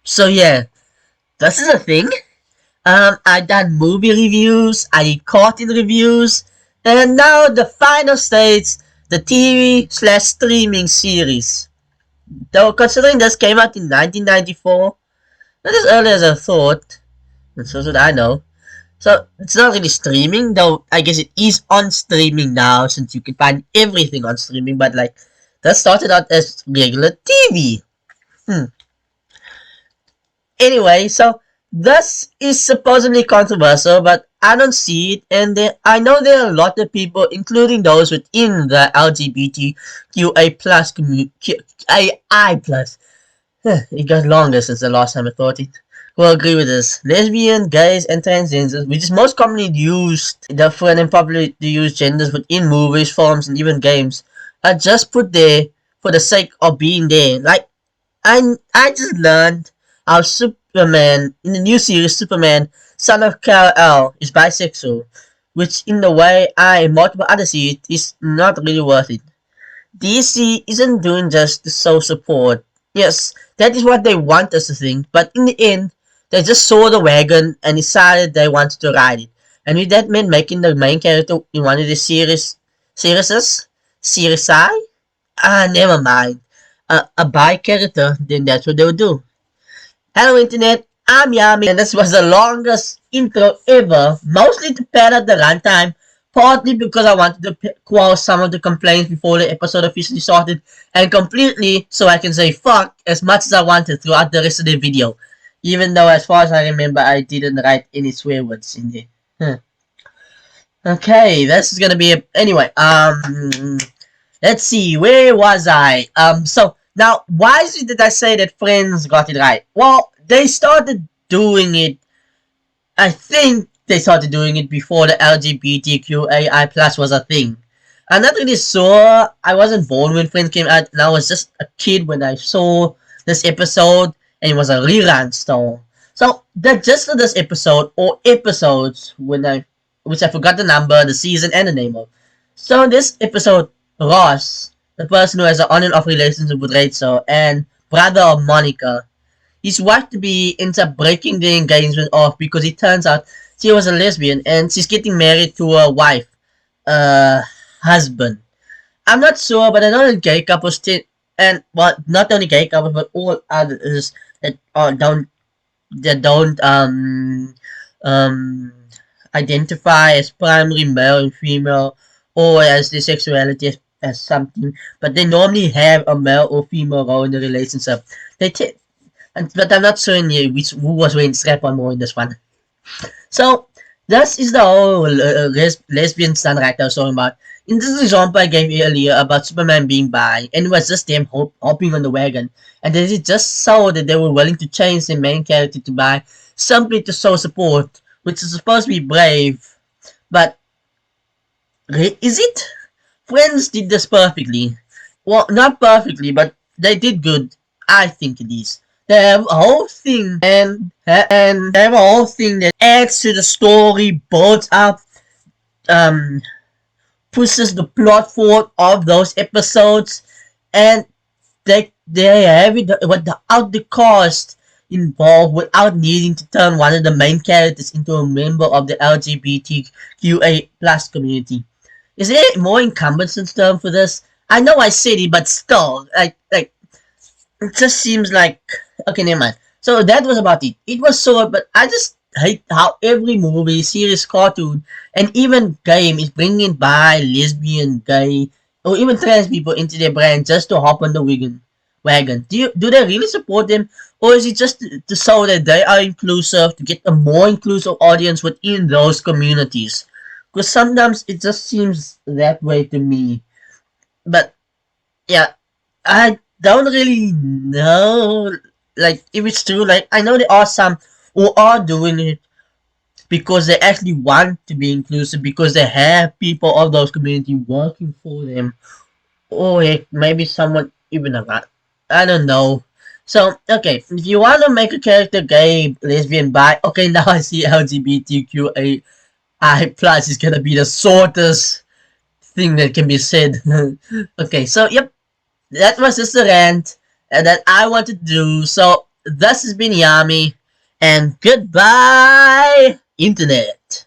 So yeah, this is a thing. I done movie reviews, I did cartoon reviews, and now the final stage, the TV slash streaming series. Though considering this came out in 1994, not as early as I thought, and so did I know. So it's not really streaming, though I guess it is on streaming now since you can find everything on streaming, but like that started out as regular TV. Hmm. Anyway, so this is supposedly controversial, but I don't see it, and I know there are a lot of people, including those within the LGBTQA plus community, AI plus. It got longer since the last time I thought it. Will agree with this. Lesbian, gays, and transgenders, which is most commonly used, different and popularly used genders within movies, films, and even games, are just put there for the sake of being there. Like I just learned how Superman in the new series Superman, son of Kal-El, is bisexual, which in the way I and multiple others see it is not really worth it. DC isn't doing just to show support. Yes, that is what they want us to think, but in the end, they just saw the wagon and decided they wanted to ride it. And with that meant making the main character in one of the series I? Never mind. A bi character, then that's what they would do. Hello Internet, I'm Yami, and this was the longest intro ever, mostly to pad out the runtime, partly because I wanted to quell some of the complaints before the episode officially started, and completely so I can say fuck as much as I wanted throughout the rest of the video, even though as far as I remember I didn't write any swear words in there. Huh. Okay, this is gonna be a, anyway, let's see, where was I? So now, why is it that I say that Friends got it right? Well, they started doing it. I think they started doing it before the LGBTQAI plus was a thing. I'm not really sure. I wasn't born when Friends came out, and I was just a kid when I saw this episode, and it was a rerun. So the gist of this episode or episodes, which I forgot the number, the season, and the name of. So this episode, Ross, the person who has an on and off relationship with Rachel, and brother of Monica, his wife to be ends up breaking the engagement off because it turns out she was a lesbian and she's getting married to a wife, uh, husband. I'm not sure, but I know that gay couples and well, not only gay couples but all others that don't um identify as primary male and female or as their sexuality as something, but they normally have a male or female role in the relationship. They but I'm not sure in here who was wearing strap on more in this one. So this is the whole lesbian stand right I was talking about. In this example I gave earlier about Superman being bi, and it was just them hopping on the wagon, and they just saw that they were willing to change their main character to bi simply to show support, which is supposed to be brave, but is it? Friends did this perfectly. Well, not perfectly, but they did good. I think it is. They have a whole thing, and they have a whole thing that adds to the story, builds up, um, pushes the plot forward of those episodes, and they have it without the cost involved, without needing to turn one of the main characters into a member of the LGBTQA plus community. Is there more encompassing term for this? I know I said it, but still, like it just seems like okay, never mind. So that was about it. It was so, but I just hate how every movie, series, cartoon, and even game is bringing by lesbian, gay, or even trans people into their brand just to hop on the wagon. Do they really support them, or is it just to show that they are inclusive to get a more inclusive audience within those communities? Because sometimes it just seems that way to me. But yeah, I don't really know like if it's true. Like I know there are some who are doing it because they actually want to be inclusive because they have people of those community working for them. Or heck, maybe someone even a lot. I don't know. So okay, if you want to make a character gay, lesbian, bi, okay, now I see LGBTQAI plus is gonna be the shortest thing that can be said. Okay, so yep, that was just a rant that I wanted to do. So This has been Yami, and goodbye, Internet.